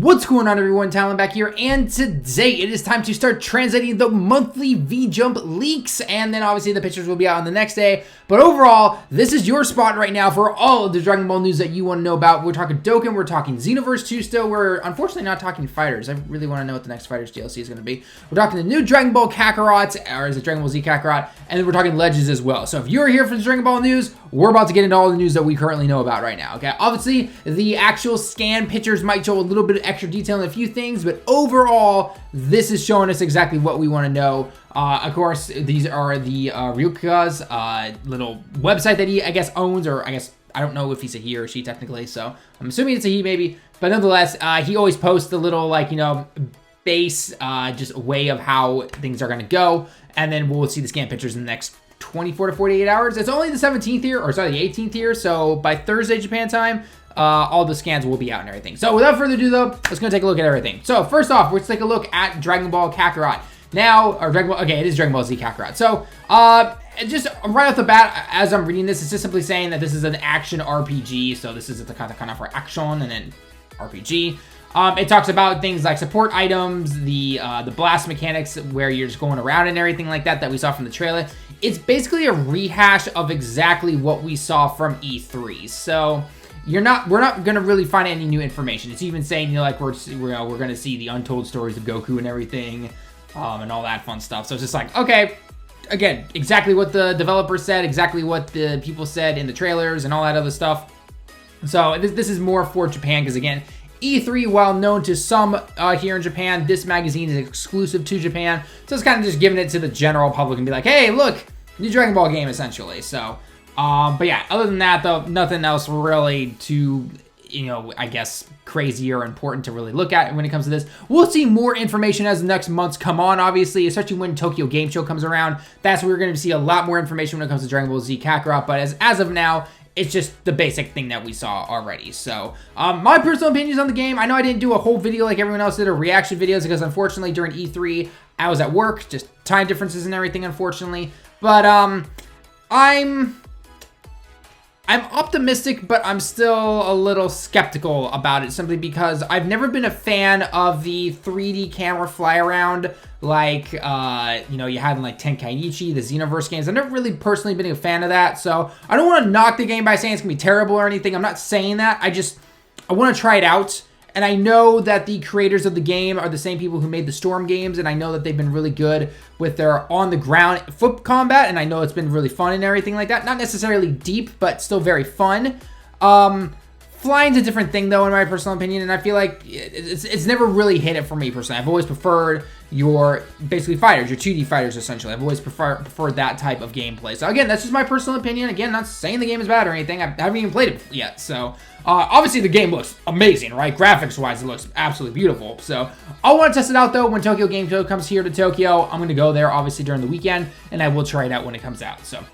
What's going on, everyone? Talon back here, and today it is time to start translating the monthly V-Jump leaks, and then obviously the pictures will be out on the next day. But overall, this is your spot right now for all of the Dragon Ball news that you want to know about. We're talking Dokkan, we're talking Xenoverse 2 still. We're unfortunately not talking Fighters. I really want to know what the next Fighters DLC is going to be. We're talking the new Dragon Ball Kakarot, or is it Dragon Ball Z Kararot? And then we're talking Legends as well. So if you're here for the Dragon Ball news, we're about to get into all the news that we currently know about right now, okay? Obviously, the actual scan pictures might show a little bit of extra detail in a few things, but overall, this is showing us exactly what we want to know. Of course, these are the Ryuka's little website that he, I guess, owns, or I guess, I don't know if he's a he or she technically, so I'm assuming it's a he maybe, but nonetheless, he always posts a little, like, you know, base, just way of how things are going to go, and then we'll see the scan pictures in the next 24 to 48 hours. It's only the 17th here, or sorry, the 18th here, so by Thursday, Japan time, all the scans will be out and everything. So without further ado though, let's go take a look at everything. So first off, let's take a look at Dragon Ball Kakarot. Now, or Dragon Ball, okay, it is Dragon Ball Z Kakarot. So, just right off the bat, as I'm reading this, it's just simply saying that this is an action RPG. So this is the katakana for action and then RPG. It talks about things like support items, the blast mechanics where you're just going around and everything like that we saw from the trailer. It's basically a rehash of exactly what we saw from E3. So we're not gonna really find any new information. It's even saying, you know, like we're gonna see the untold stories of Goku and everything, and all that fun stuff. So it's just like, okay, again, exactly what the developer said, exactly what the people said in the trailers and all that other stuff. So this is more for Japan because, again, E3, while known to some here in Japan, this magazine is exclusive to Japan. So it's kind of just giving it to the general public and be like, hey, look, new Dragon Ball game, essentially. So, but yeah, other than that, though, nothing else really too, you know, I guess, crazy or important to really look at when it comes to this. We'll see more information as the next months come on, obviously, especially when Tokyo Game Show comes around. That's where we're going to see a lot more information when it comes to Dragon Ball Z Kakarot. But as of now, it's just the basic thing that we saw already. So, my personal opinions on the game, I know I didn't do a whole video like everyone else did, or reaction videos, because unfortunately during E3, I was at work, just time differences and everything, unfortunately. But, I'm optimistic, but I'm still a little skeptical about it, simply because I've never been a fan of the 3D camera fly around like, you know, you had in like Tenkaichi, the Xenoverse games. I've never really personally been a fan of that, so I don't want to knock the game by saying it's going to be terrible or anything. I'm not saying that. I want to try it out. And I know that the creators of the game are the same people who made the Storm games, and I know that they've been really good with their on-the-ground foot combat, and I know it's been really fun and everything like that. Not necessarily deep, but still very fun. Flying's a different thing, though, in my personal opinion, and I feel like it's never really hit it for me, personally. I've always preferred your, basically, fighters, your 2D fighters, essentially. I've always preferred that type of gameplay. So, again, that's just my personal opinion. Again, not saying the game is bad or anything. I haven't even played it yet, so obviously the game looks amazing, right? Graphics-wise, it looks absolutely beautiful. So I want to test it out, though, when Tokyo Game Show comes here to Tokyo. I'm going to go there, obviously, during the weekend, and I will try it out when it comes out. So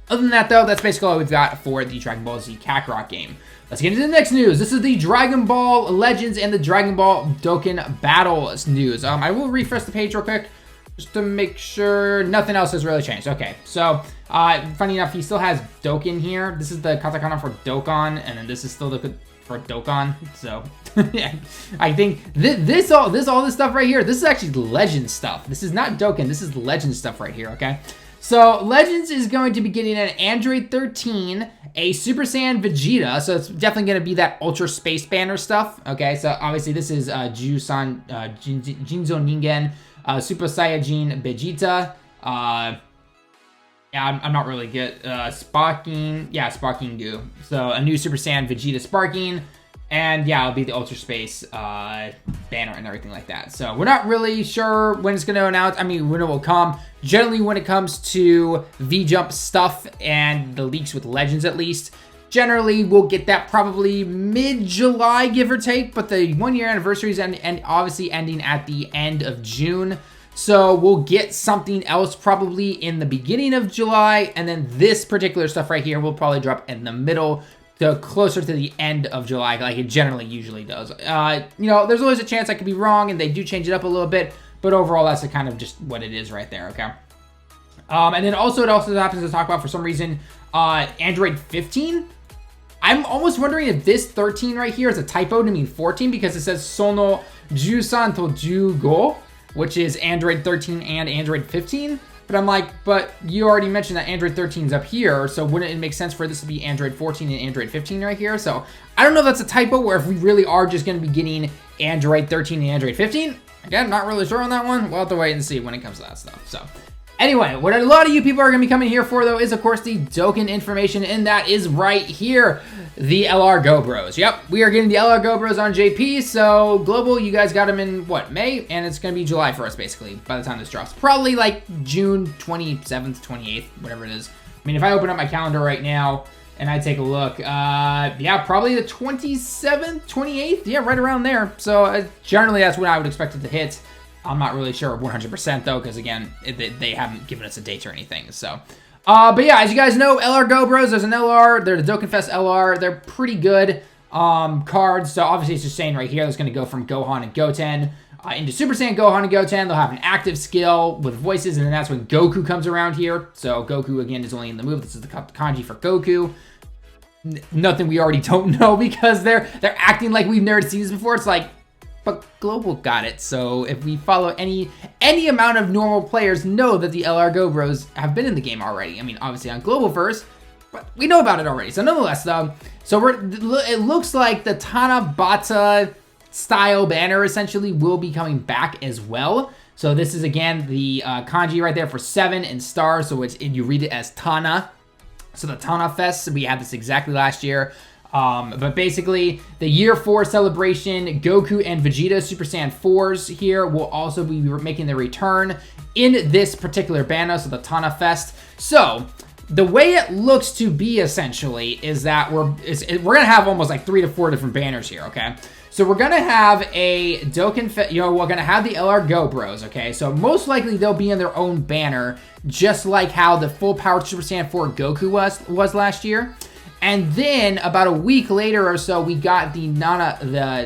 other than that, though, that's basically all we've got for the Dragon Ball Z Kakarot game. Let's get into the next news. This is the Dragon Ball Legends and the Dragon Ball Dokkan Battle news. I will refresh the page real quick just to make sure nothing else has really changed. Okay, so funny enough, he still has Dokkan here. This is the katakana for Dokkan, and then this is still the for Dokkan. So yeah, I think all this stuff right here, this is actually Legend stuff. This is not Dokkan. This is Legend stuff right here. Okay. So, Legends is going to be getting an Android 13, a Super Saiyan Vegeta, so it's definitely going to be that Ultra Space Banner stuff, okay? So, obviously, this is Jinzo Ningen, Super Saiyajin Vegeta, yeah, I'm not really good, Sparking, yeah, Sparking Goo. So, a new Super Saiyan Vegeta Sparking, and yeah, it'll be the Ultra Space banner and everything like that. So we're not really sure when it's going to announce. I mean, when it will come. Generally, when it comes to V-Jump stuff and the leaks with Legends, at least, generally we'll get that probably mid-July, give or take. But the 1-year anniversary is obviously ending at the end of June. So we'll get something else probably in the beginning of July. And then this particular stuff right here will probably drop in the middle, so closer to the end of July, like it generally usually does. You know, there's always a chance I could be wrong, and they do change it up a little bit, but overall, that's kind of just what it is right there, okay? And then also, it also happens to talk about, for some reason, Android 15. I'm almost wondering if this 13 right here is a typo to mean 14 because it says Sono Jusan to Jugo, which is Android 13 and Android 15. But I'm like, but you already mentioned that Android 13 is up here, so wouldn't it make sense for this to be Android 14 and Android 15 right here? So I don't know if that's a typo or if we really are just going to be getting Android 13 and Android 15. Again, not really sure on that one. We'll have to wait and see when it comes to that stuff. So anyway, what a lot of you people are going to be coming here for, though, is, of course, the Dokkan information, and that is right here, the LR Go Bros. Yep, we are getting the LR Go Bros on JP, so global, you guys got them in, what, May? And it's going to be July for us, basically, by the time this drops. Probably, like, June 27th, 28th, whatever it is. I mean, if I open up my calendar right now and I take a look, yeah, probably the 27th, 28th, yeah, right around there. So, generally, that's when I would expect it to hit. I'm not really sure 100% though, because again, they haven't given us a date or anything. So, but yeah, as you guys know, LR Go Bros, there's an LR, they're the Dokkan Fest LR. They're pretty good cards. So obviously it's just saying right here, that's going to go from Gohan and Goten into Super Saiyan Gohan and Goten. They'll have an active skill with voices, and then that's when Goku comes around here. So Goku again is only in the move. This is the kanji for Goku. Nothing we already don't know because they're acting like we've never seen this before. It's like, but Global got it, so if we follow any amount of normal players know that the LR Go Bros have been in the game already. I mean, obviously on Global first, but we know about it already. So nonetheless, though, so it looks like the TANABATA style banner essentially will be coming back as well. So this is, again, the kanji right there for 7 and star, so you read it as Tana. So the Tana Fest, we had this exactly last year. But basically, the Year 4 celebration, Goku and Vegeta Super Saiyan 4s here will also be making their return in this particular banner, so the Tana Fest. So, the way it looks to be, essentially, is that we're going to have almost like 3 to 4 different banners here, okay? So, we're going to have a Dokkan, we're going to have the LR Go Bros, okay? So, most likely, they'll be in their own banner, just like how the full-powered Super Saiyan 4 Goku was last year. And then, about a week later or so, we got the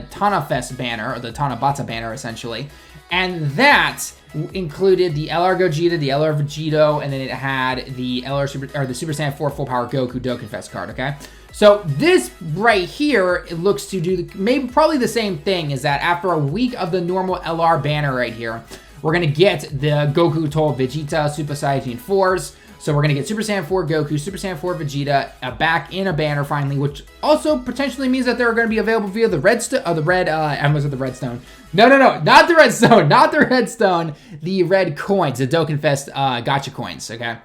Tana Fest banner, or the TANABATA banner, essentially. And that included the LR Gogeta, the LR Vegito, and then it had the the Super Saiyan 4 Full Power Goku Dokkan Fest card, okay? So this right here, it looks to do probably the same thing, is that after a week of the normal LR banner right here, we're going to get the Goku Toll Vegeta Super Saiyan 4s. So we're going to get Super Saiyan 4 Goku, Super Saiyan 4 Vegeta back in a banner finally, which also potentially means that they're going to be available via the Redstone, I almost said the Redstone. No, not the Redstone, not the Redstone, the red coins, the Dokkan Fest gacha coins, okay?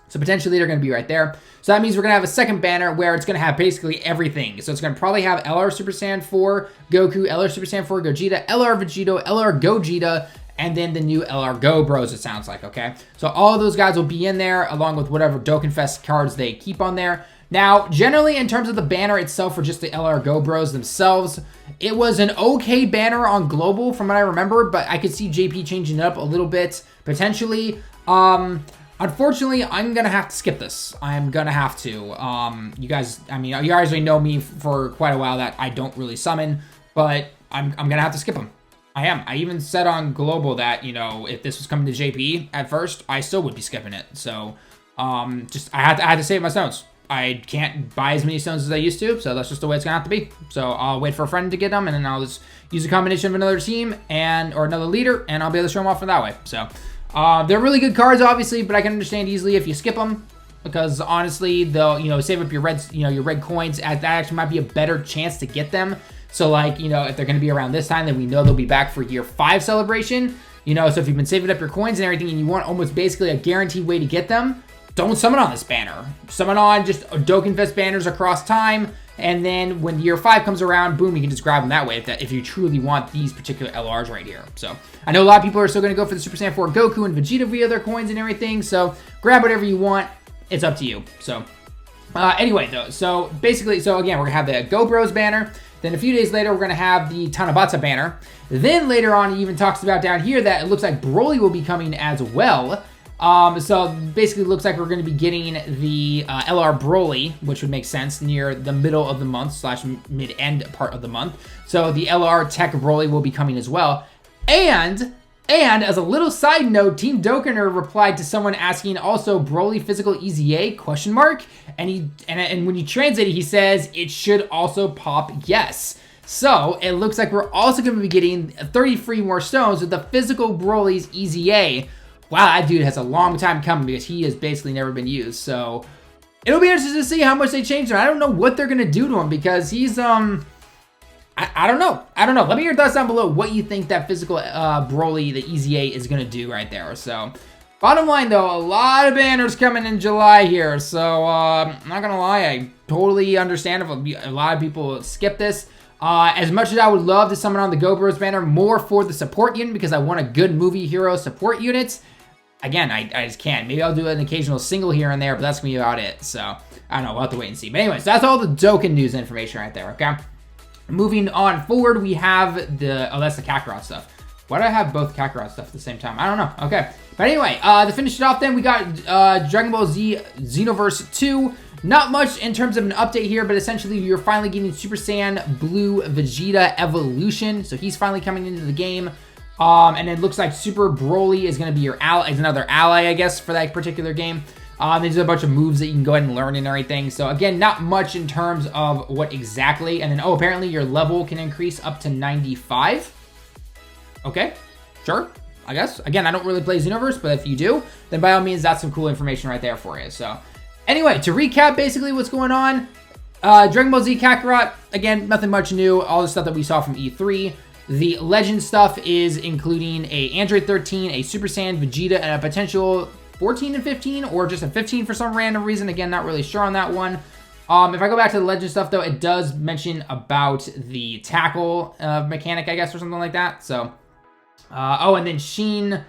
So potentially they're going to be right there. So that means we're going to have a second banner where it's going to have basically everything. So it's going to probably have LR Super Saiyan 4 Goku, LR Super Saiyan 4 Gogeta, LR Vegito, LR Gogeta, and then the new LR Go Bros, it sounds like, okay? So all of those guys will be in there, along with whatever Dokkan Fest cards they keep on there. Now, generally, in terms of the banner itself for just the LR Go Bros themselves, it was an okay banner on Global, from what I remember, but I could see JP changing it up a little bit, potentially. Unfortunately, I'm going to have to skip this. I'm going to have to. You guys, I mean, you guys already know me for quite a while that I don't really summon, but I'm going to have to skip them. I am. I even said on Global that, you know, if this was coming to JP at first, I still would be skipping it. So, I had to save my stones. I can't buy as many stones as I used to, so that's just the way it's gonna have to be. So I'll wait for a friend to get them, and then I'll just use a combination of another team or another leader, and I'll be able to show them off from that way. So, they're really good cards, obviously, but I can understand easily if you skip them, because honestly, they'll, you know, save up your reds, you know, your red coins. That actually might be a better chance to get them. So, like, you know, if they're going to be around this time, then we know they'll be back for Year 5 celebration. You know, so if you've been saving up your coins and everything and you want almost basically a guaranteed way to get them, don't summon on this banner. Summon on just Dokkan Fest banners across time, and then when Year 5 comes around, boom, you can just grab them that way if you truly want these particular LRs right here. So, I know a lot of people are still going to go for the Super Saiyan 4 Goku and Vegeta via their coins and everything, so grab whatever you want. It's up to you. So, anyway, though, so basically, so again, we're going to have the Go Bros banner. Then a few days later, we're going to have the TANABATA banner. Then later on, he even talks about down here that it looks like Broly will be coming as well. So basically it looks like we're going to be getting the LR Broly, which would make sense, near the middle of the month / mid-end part of the month. So the LR Tech Broly will be coming as well. And And as a little side note, Team Dokkan replied to someone asking also Broly physical EZA question mark, and when you translate it, he says it should also pop yes. So it looks like we're also going to be getting 33 more stones with the physical Broly's EZA. Wow, that dude has a long time coming because he has basically never been used. So it'll be interesting to see how much they change him. I don't know what they're going to do to him because he's I don't know. Let me hear your thoughts down below what you think that physical Broly, the EZA, is going to do right there. So, bottom line, though, a lot of banners coming in July here. So, I'm not going to lie. I totally understand if a lot of people skip this. As much as I would love to summon on the GoBros banner, more for the support unit because I want a good movie hero support unit. Again, I just can't. Maybe I'll do an occasional single here and there, but that's going to be about it. So, I don't know. We'll have to wait and see. But anyways, that's all the Dokkan news information right there, okay? Moving on forward, we have that's the Kakarot stuff. Why do I have both Kakarot stuff at the same time? I don't know. Okay. But anyway, to finish it off then, we got Dragon Ball Z Xenoverse 2. Not much in terms of an update here, but essentially you're finally getting Super Saiyan Blue Vegeta Evolution. So he's finally coming into the game. And it looks like Super Broly is going to be your ally, is another ally, I guess, for that particular game. There's a bunch of moves that you can go ahead and learn and everything. So again, not much in terms of what exactly. And then, apparently your level can increase up to 95. Okay, sure, I guess. Again, I don't really play Xenoverse, but if you do, then by all means, that's some cool information right there for you. So anyway, to recap basically what's going on, Dragon Ball Z Kakarot, again, nothing much new. All the stuff that we saw from E3. The Legend stuff is including a Android 13, a Super Saiyan Vegeta, and a potential 14 and 15, or just a 15 for some random reason. Again, not really sure on that one. If I go back to the Legend stuff, though, it does mention about the tackle mechanic, I guess, or something like that. So, and then Sheen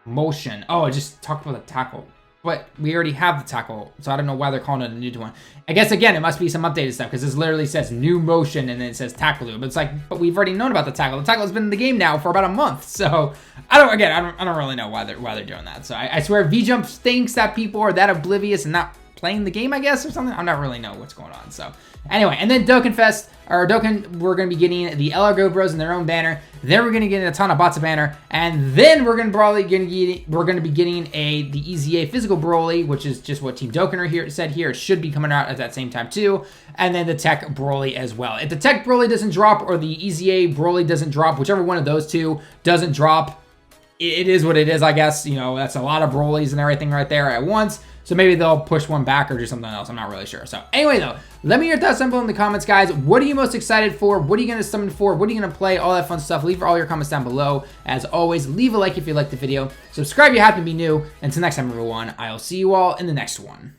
Motion. Oh, I just talked about the tackle. But we already have the tackle, so I don't know why they're calling it a new one. I guess, again, it must be some updated stuff, because this literally says new motion, and then it says tackle loop. It's like, but we've already known about the tackle. The tackle has been in the game now for about a month, so I don't really know why they're doing that. So I swear V-Jump thinks that people are that oblivious and not playing the game, I guess, or something. I'm not really know what's going on. So anyway, and then Dokkan Fest, or Dokkan, we're going to be getting the LR Go Bros in their own banner. Then we're going to get a TANABATA banner, and then we're going to be getting the EZA physical Broly, which is just what Team Dokkan said here. It should be coming out at that same time too, and then the Tech Broly as well. If the Tech Broly doesn't drop or the EZA Broly doesn't drop, whichever one of those two doesn't drop, it is what it is, I guess. You know, that's a lot of Brolys and everything right there at once. So maybe they'll push one back or do something else. I'm not really sure. So anyway, though, let me hear your thoughts down below in the comments, guys. What are you most excited for? What are you going to summon for? What are you going to play? All that fun stuff. Leave all your comments down below. As always, leave a like if you liked the video. Subscribe if you happen to be new. Until next time, everyone, I'll see you all in the next one.